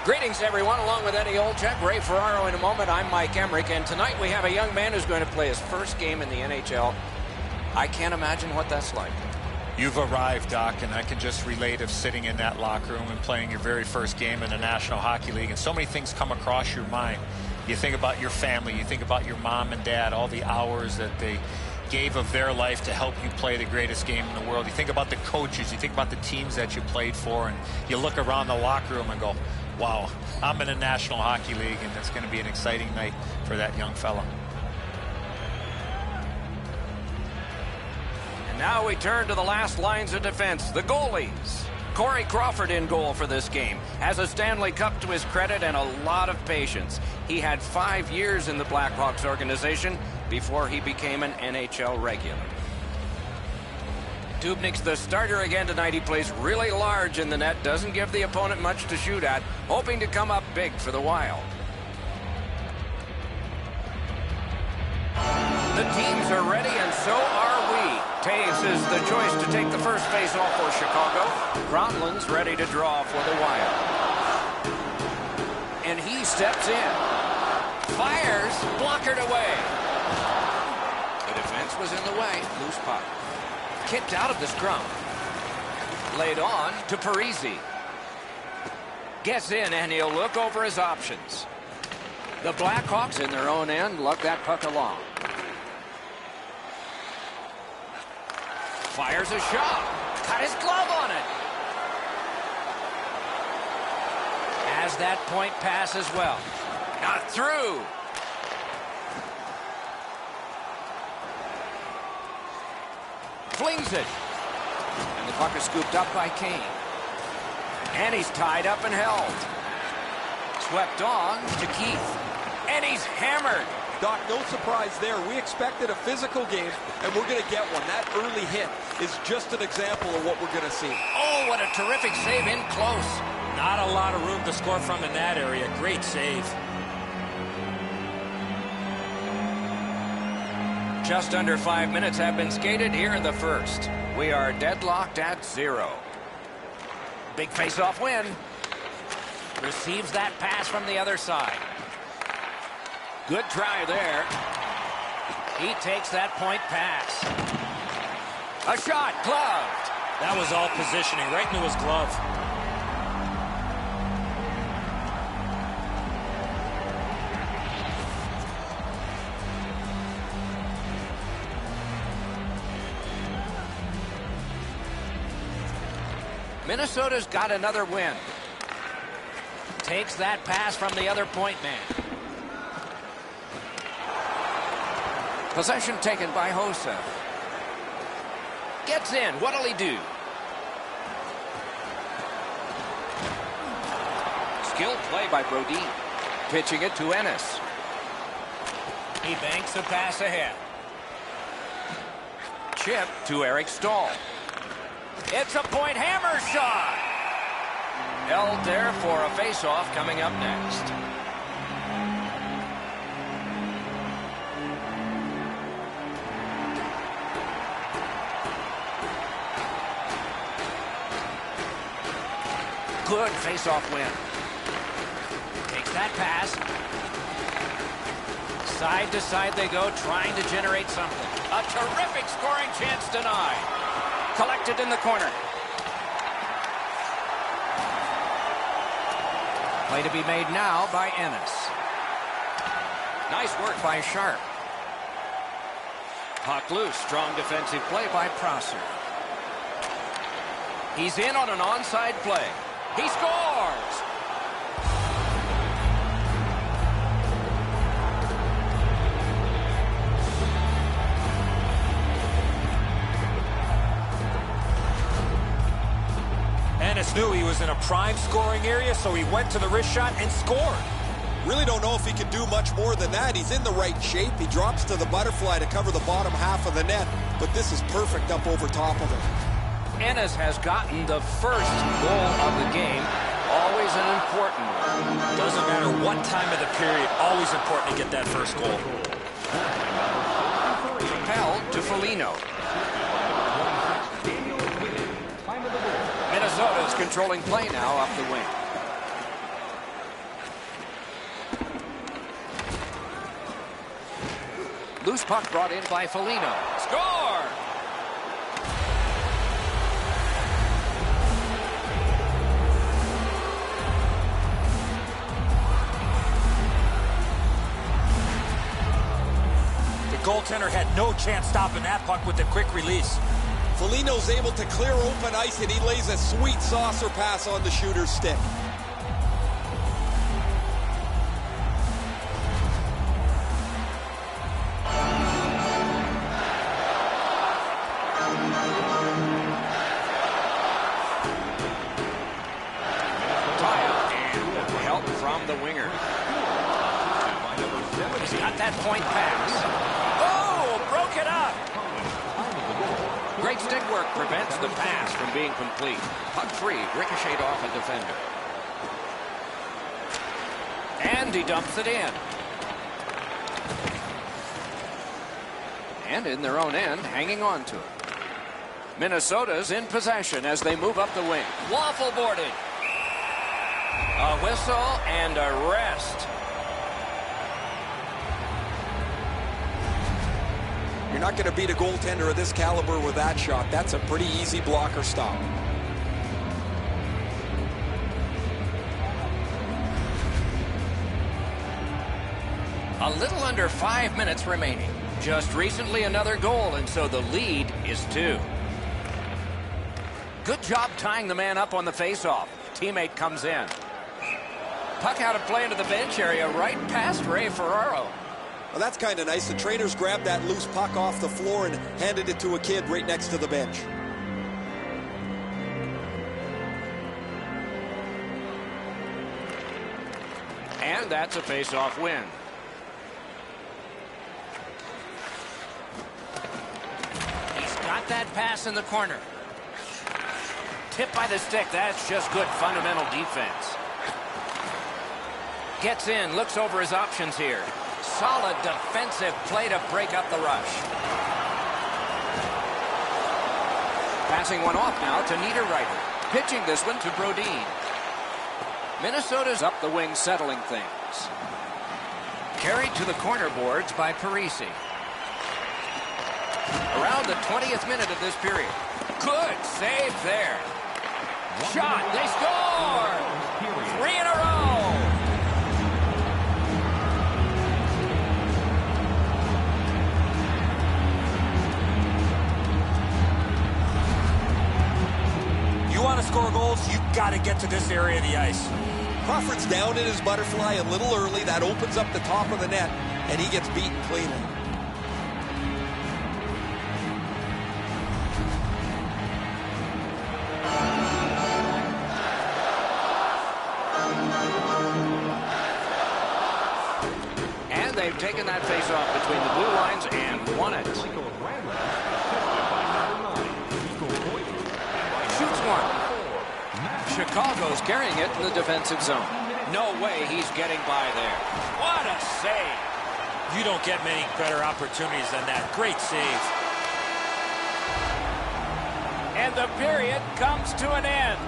Greetings, everyone. Along with Eddie Olczyk, Ray Ferraro in a moment. I'm Mike Emmerich, and tonight we have a young man who's going to play his first game in the NHL. I can't imagine what that's like. You've arrived, Doc, and I can just relate of sitting in that locker room and playing your very first game in the National Hockey League, and so many things come across your mind. You think about your family, you think about your mom and dad, all the hours that they gave of their life to help you play the greatest game in the world. You think about the coaches, you think about the teams that you played for, and you look around the locker room and go, wow, I'm in the National Hockey League, and it's going to be an exciting night for that young fella. And now we turn to the last lines of defense, the goalies. Corey Crawford in goal for this game. Has a Stanley Cup to his credit and a lot of patience. He had 5 years in the Blackhawks organization before he became an NHL regular. Dubnyk's the starter again tonight. He plays really large in the net, doesn't give the opponent much to shoot at, hoping to come up big for the Wild. The teams are ready, and so are we. Taves is the choice to take the first face-off for Chicago. Gronlin's ready to draw for the Wild. And he steps in. Fires, blockered away. The defense was in the way. Loose puck. Kicked out of the scrum. Laid on to Parisi. Gets in, and he'll look over his options. The Blackhawks in their own end lug that puck along. Fires a shot. Got his glove on it. Has that point pass as well. Not through. Flings it. And the puck is scooped up by Kane. And he's tied up and held. Swept on to Keith. And he's hammered. Doc, no surprise there. We expected a physical game, and we're going to get one. That early hit is just an example of what we're going to see. Oh, what a terrific save in close. Not a lot of room to score from in that area. Great save. Just under 5 minutes have been skated here in the first. We are deadlocked at 0. Big face-off win. Receives that pass from the other side. Good try there. He takes that point pass. A shot, gloved. That was all positioning, right into his glove. Minnesota's got another win. Takes that pass from the other point man. Possession taken by Hossa. Gets in. What'll he do? Skilled play by Brody. Pitching it to Ennis. He banks the pass ahead. Chip to Eric Stahl. It's a point hammer shot. Held there for a face-off coming up next. Good face-off win. Takes that pass. Side to side they go, trying to generate something. A terrific scoring chance denied. Collected in the corner. Play to be made now by Ennis. Nice work by Sharp. Puck loose. Strong defensive play by Prosser. He's in on an onside play. He scores! Ennis knew he was in a prime scoring area, so he went to the wrist shot and scored. Really don't know if he can do much more than that. He's in the right shape. He drops to the butterfly to cover the bottom half of the net, but this is perfect up over top of him. Ennis has gotten the first goal of the game. Always an important one. Doesn't matter what time of the period, always important to get that first goal. Held to Foligno. Minnesota's controlling play now up the wing. Loose puck brought in by Foligno. Score! The goaltender had no chance stopping that puck with the quick release. Foligno's able to clear open ice, and he lays a sweet saucer pass on the shooter's stick. He's got that point pass. Oh, broke it up. Great stick work prevents the pass from being complete. Puck free, ricocheted off a defender. And he dumps it in. And in their own end, hanging on to it. Minnesota's in possession as they move up the wing. Waffle boarded. A whistle and a rest. You're not going to beat a goaltender of this caliber with that shot. That's a pretty easy blocker stop. A little under 5 minutes remaining. Just recently another goal, and so the lead is 2. Good job tying the man up on the faceoff. Teammate comes in. Puck out of play into the bench area right past Ray Ferraro. Well, that's kind of nice. The trainers grabbed that loose puck off the floor and handed it to a kid right next to the bench. And that's a face-off win. He's got that pass in the corner. Tipped by the stick. That's just good fundamental defense. Gets in, looks over his options here. Solid defensive play to break up the rush. Passing one off now to Niederreiter. Pitching this one to Brodin. Minnesota's up the wing settling things. Carried to the corner boards by Parisi. Around the 20th minute of this period. Good save there. Shot, they score! 3 in a row! Want to score goals, you've got to get to this area of the ice. Crawford's down in his butterfly a little early. That opens up the top of the net, and he gets beaten cleanly. And they've taken that face-off between the blue lines and won it. Shoots one. Chicago's carrying it in the defensive zone. No way he's getting by there. What a save. You don't get many better opportunities than that. Great save. And the period comes to an end.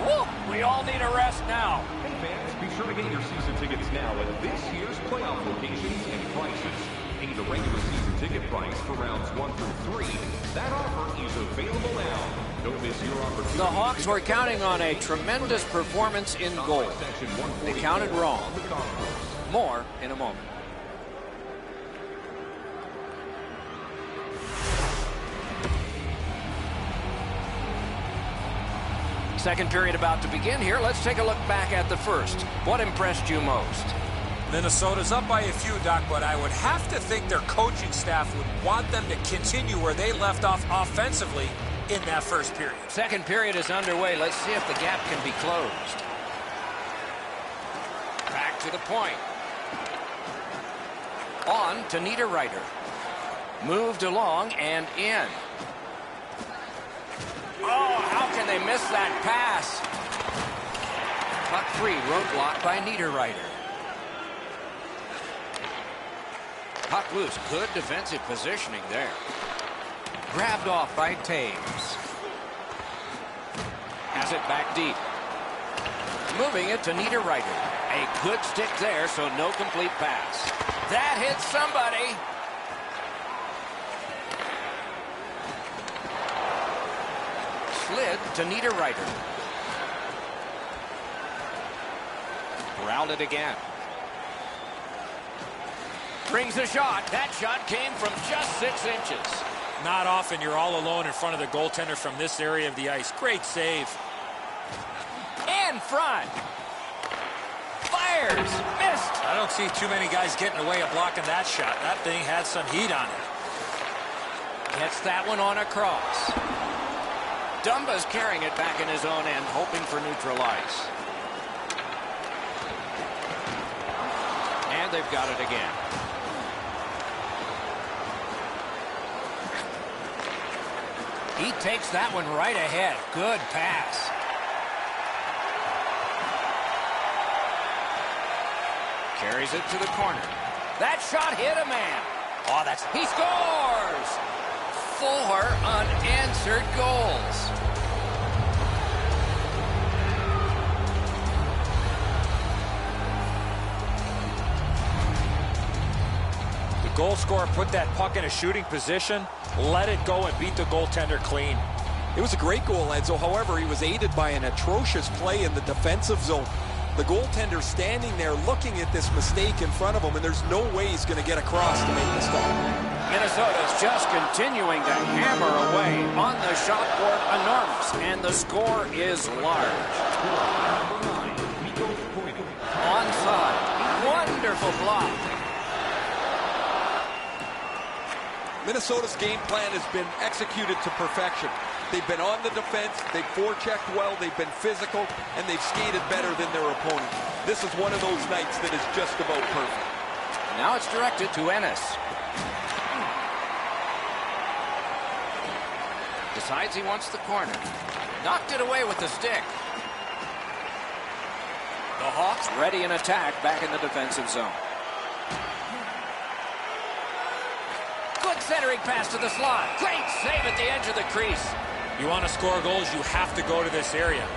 Woo! We all need a rest now. Hey fans, be sure to get your season tickets now at this year's playoff locations and prices. Pay the regular season ticket price for rounds 1 through 3. That offer is available now. Don't miss your opportunity. The Hawks were counting on a tremendous performance in goal. They counted wrong. More in a moment. Second period about to begin here. Let's take a look back at the first. What impressed you most? Minnesota's up by a few, Doc, but I would have to think their coaching staff would want them to continue where they left off offensively in that first period. Second period is underway. Let's see if the gap can be closed. Back to the point. On to Niederreiter. Moved along and in. Oh, how can they miss that pass? Puck free, roadblock by Niederreiter. Puck loose, good defensive positioning there. Grabbed off by Taves. Has it back deep. Moving it to Niederreiter. A good stick there, so no complete pass. That hits somebody. slid to Niederreiter. Grounded again. Brings a shot. That shot came from just 6 inches. Not often you're all alone in front of the goaltender from this area of the ice. Great save. In front. Fires. Missed. I don't see too many guys getting away of blocking that shot. That thing had some heat on it. Gets that one on across. Dumba's carrying it back in his own end, hoping for neutral ice. And they've got it again. He takes that one right ahead. Good pass. Carries it to the corner. That shot hit a man. Oh, he scores! 4 unanswered goals. The goal scorer put that puck in a shooting position, let it go, and beat the goaltender clean. It was a great goal, Edzo. However, he was aided by an atrocious play in the defensive zone. The goaltender standing there looking at this mistake in front of him, and there's no way he's going to get across to make the stop. Minnesota's just continuing to hammer away on the shot board. Enormous, and the score is large. Onside. Wonderful block. Minnesota's game plan has been executed to perfection. They've been on the defense, they've forechecked well, they've been physical, and they've skated better than their opponent. This is one of those nights that is just about perfect. Now it's directed to Ennis. Decides he wants the corner. Knocked it away with the stick. The Hawks ready in attack back in the defensive zone. Good centering pass to the slot. Great save at the edge of the crease. You want to score goals, you have to go to this area.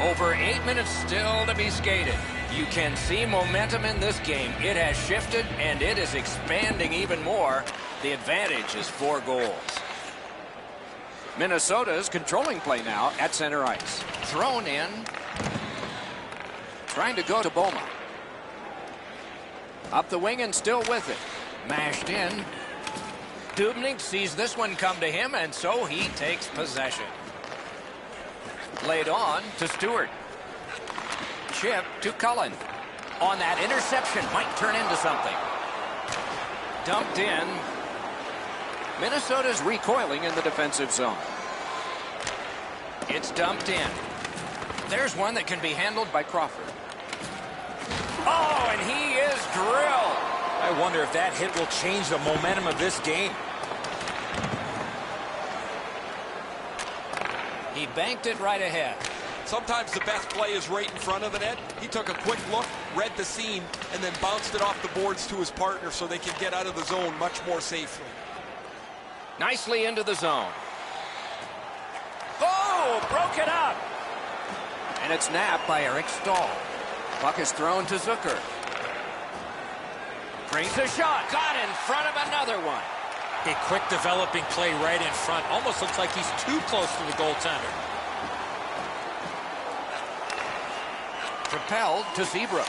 Over 8 minutes still to be skated. You can see momentum in this game. It has shifted, and it is expanding even more. The advantage is 4 goals. Minnesota is controlling play now at center ice. Thrown in. Trying to go to Boma. Up the wing and still with it. Mashed in. Dubnyk sees this one come to him, and so he takes possession. Laid on to Stewart. Chip to Cullen. On that interception, might turn into something. Dumped in. Minnesota's recoiling in the defensive zone. It's dumped in. There's one that can be handled by Crawford. Oh, and he is drilled. I wonder if that hit will change the momentum of this game. He banked it right ahead. Sometimes the best play is right in front of the net. He took a quick look, read the seam, and then bounced it off the boards to his partner so they can get out of the zone much more safely. Nicely into the zone. Oh, broke it up. And it's napped by Eric Stahl. Puck is thrown to Zucker. Brings a shot. Got in front of another one. A quick developing play right in front. Almost looks like he's too close to the goaltender. Propelled to Seabrook.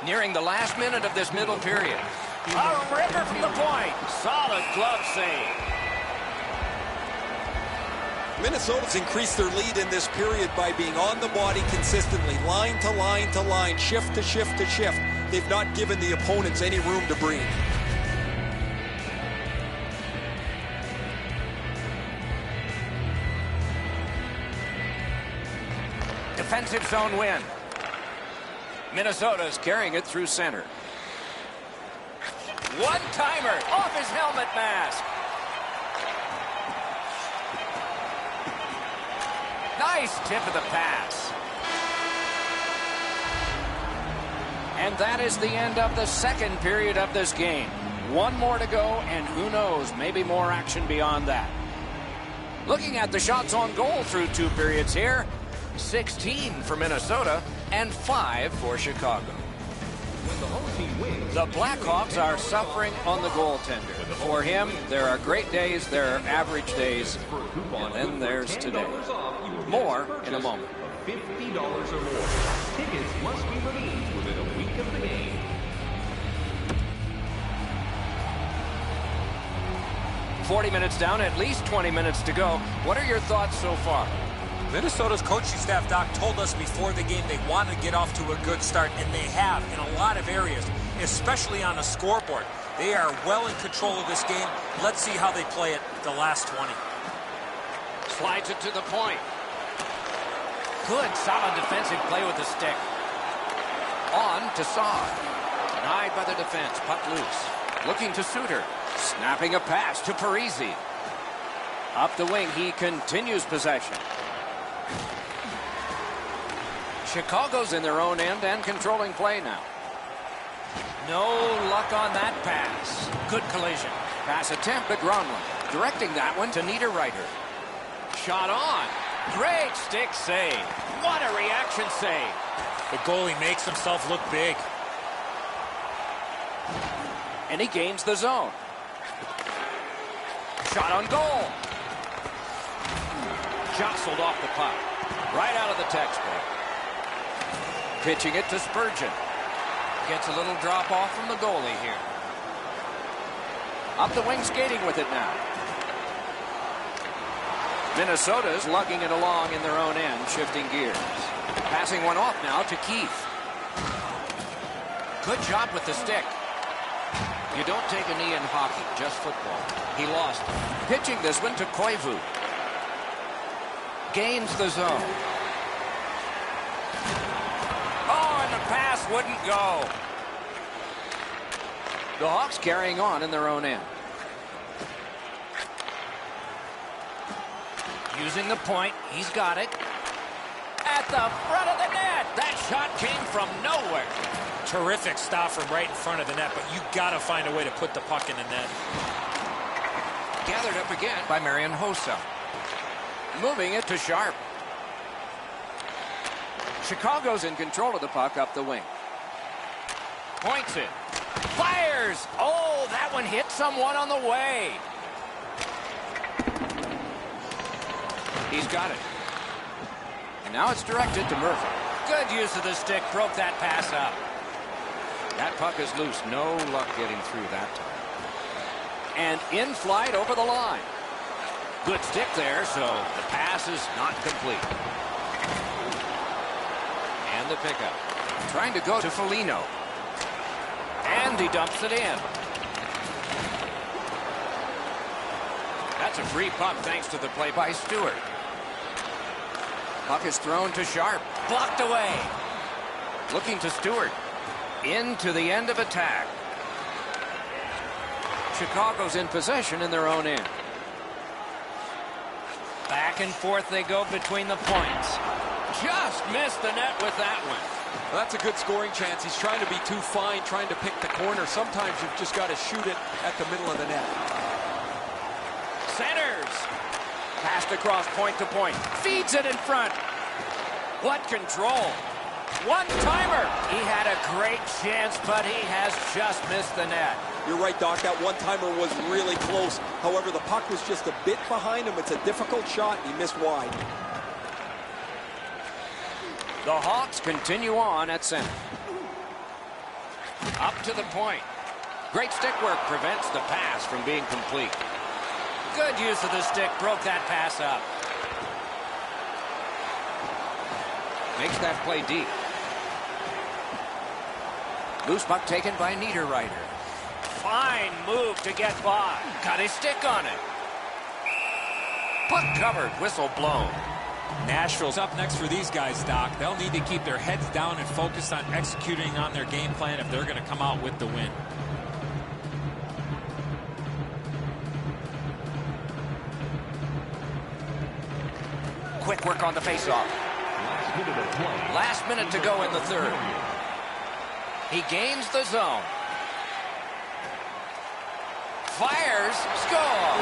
Nearing the last minute of this middle period. A ripper from the point. Solid glove save. Minnesota's increased their lead in this period by being on the body consistently, line to line to line, shift to shift to shift. They've not given the opponents any room to breathe. Defensive zone win. Minnesota's carrying it through center. One-timer off his helmet mask. Nice tip of the pass. And that is the end of the second period of this game. One more to go, and who knows, maybe more action beyond that. Looking at the shots on goal through 2 periods here, 16 for Minnesota and 5 for Chicago. When the home team wins, The Blackhawks are suffering on the goaltender. For him, there are great days, there are average days, and then there's today. More in a moment. $50 or more. Tickets must be redeemed within a week of the game. "40 minutes down, at least 20 minutes to go. What are your thoughts so far?" Minnesota's coaching staff, Doc, told us before the game they wanted to get off to a good start, and they have in a lot of areas, especially on the scoreboard. They are well in control of this game. Let's see how they play it the last 20. Slides it to the point. Good, solid defensive play with the stick. On to Saad. Denied by the defense. Puck loose. Looking to Suter. Snapping a pass to Parisi. Up the wing, he continues possession. Chicago's in their own end and controlling play now. No luck on that pass. Good collision. Pass attempt at Gronlund. Directing that one to Niederreiter. Shot on. Great stick save. What a reaction save. The goalie makes himself look big. And he gains the zone. Shot on goal. Jostled off the puck. Right out of the textbook. Pitching it to Spurgeon. Gets a little drop off from the goalie here. Up the wing, skating with it now. Minnesota's lugging it along in their own end, shifting gears. Passing one off now to Keith. Good job with the stick. You don't take a knee in hockey, just football. He lost it. Pitching this one to Koivu. Gains the zone. Oh, and the pass wouldn't go. The Hawks carrying on in their own end. Using the point, he's got it. At the front of the net. That shot came from nowhere. Terrific stop from right in front of the net, but you got to find a way to put the puck in the net. Gathered up again by Marian Hossa. Moving it to Sharp. Chicago's in control of the puck up the wing. Points it. Fires! Oh, that one hit someone on the way. He's got it. And now it's directed to Murphy. Good use of the stick. Broke that pass up. That puck is loose. No luck getting through that time. And in flight over the line. Good stick there, so the pass is not complete. And the pickup. Trying to go to Foligno. And he dumps it in. That's a free puck thanks to the play by Stewart. Puck is thrown to Sharp. Blocked away. Looking to Stewart. Into the end of attack. Chicago's in possession in their own end. Back and forth they go between the points. Just missed the net with that one. Well, that's a good scoring chance. He's trying to be too fine, trying to pick the corner. Sometimes you've just got to shoot it at the middle of the net. Centers. Passed across point to point. Feeds it in front. What control. One-timer. He had a great chance, but he has just missed the net. You're right, Doc. That one-timer was really close. However, the puck was just a bit behind him. It's a difficult shot, and he missed wide. The Hawks continue on at center. Up to the point. Great stick work prevents the pass from being complete. Good use of the stick. Broke that pass up. Makes that play deep. Loose puck taken by Niederreiter. Fine move to get by. Got his stick on it. Puck covered. Whistle blown. Nashville's up next for these guys, Doc. They'll need to keep their heads down and focus on executing on their game plan if they're going to come out with the win. Quick work on the faceoff. Last minute to go in the third. He gains the zone. Fires. Score.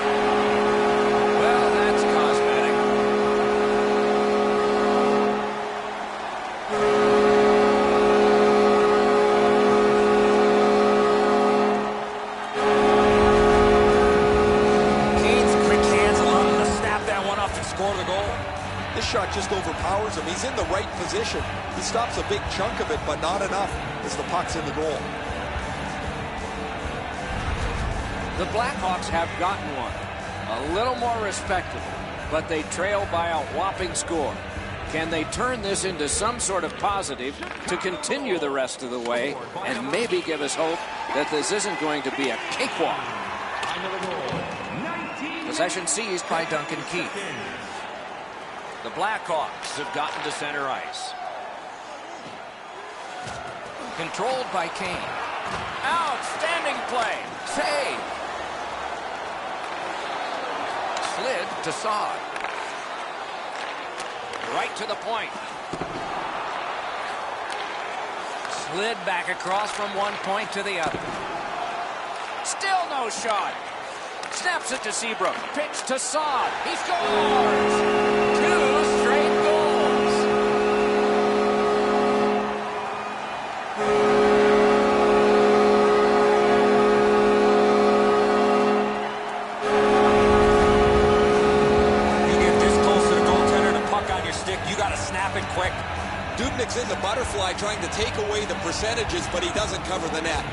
Well, that's cosmetic. he's in the right position. He stops a big chunk of it, but not enough as the puck's in the goal. The Blackhawks have gotten one. A little more respectable, but they trail by a whopping score. Can they turn this into some sort of positive to continue the rest of the way and maybe give us hope that this isn't going to be a cakewalk? Possession seized by Duncan Keith. The Blackhawks have gotten to center ice. Controlled by Kane. Outstanding play. Save. Slid to Saad. Right to the point. Slid back across from one point to the other. Still no shot. Snaps it to Seabrook. Pitch to Saad. He scores! 2 straight goals. You get this close to the goaltender, the puck on your stick, you got to snap it quick. Dubnyk's in the butterfly trying to take away the percentages, but he doesn't cover the net.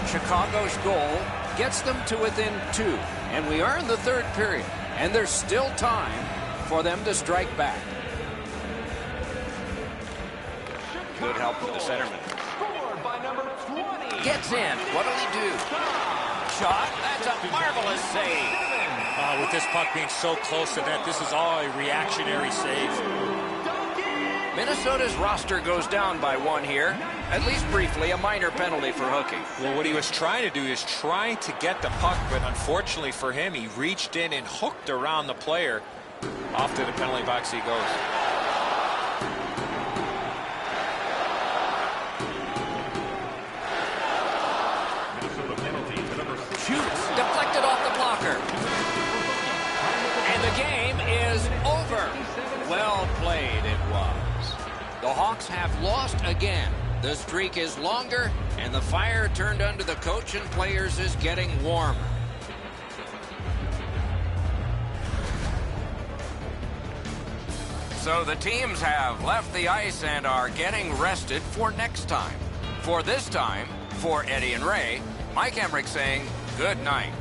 Chicago's goal gets them to within 2, and we are in the third period, and there's still time for them to strike back. Good help from the centerman. Scored by number 20. Gets in. What'll he do? Shot. That's a marvelous save. With this puck being so close to net, this is all a reactionary save. Minnesota's roster goes down by 1 here. At least briefly, a minor penalty for hooking. Well, what he was trying to do is trying to get the puck, but unfortunately for him, he reached in and hooked around the player. Off to the penalty box he goes. Shoots. Deflected off the blocker. And the game is over. Well played it was. The Hawks have lost again. The streak is longer, and the fire turned under the coach and players is getting warmer. So the teams have left the ice and are getting rested for next time. For this time, for Eddie and Ray, Mike Emmerich saying good night.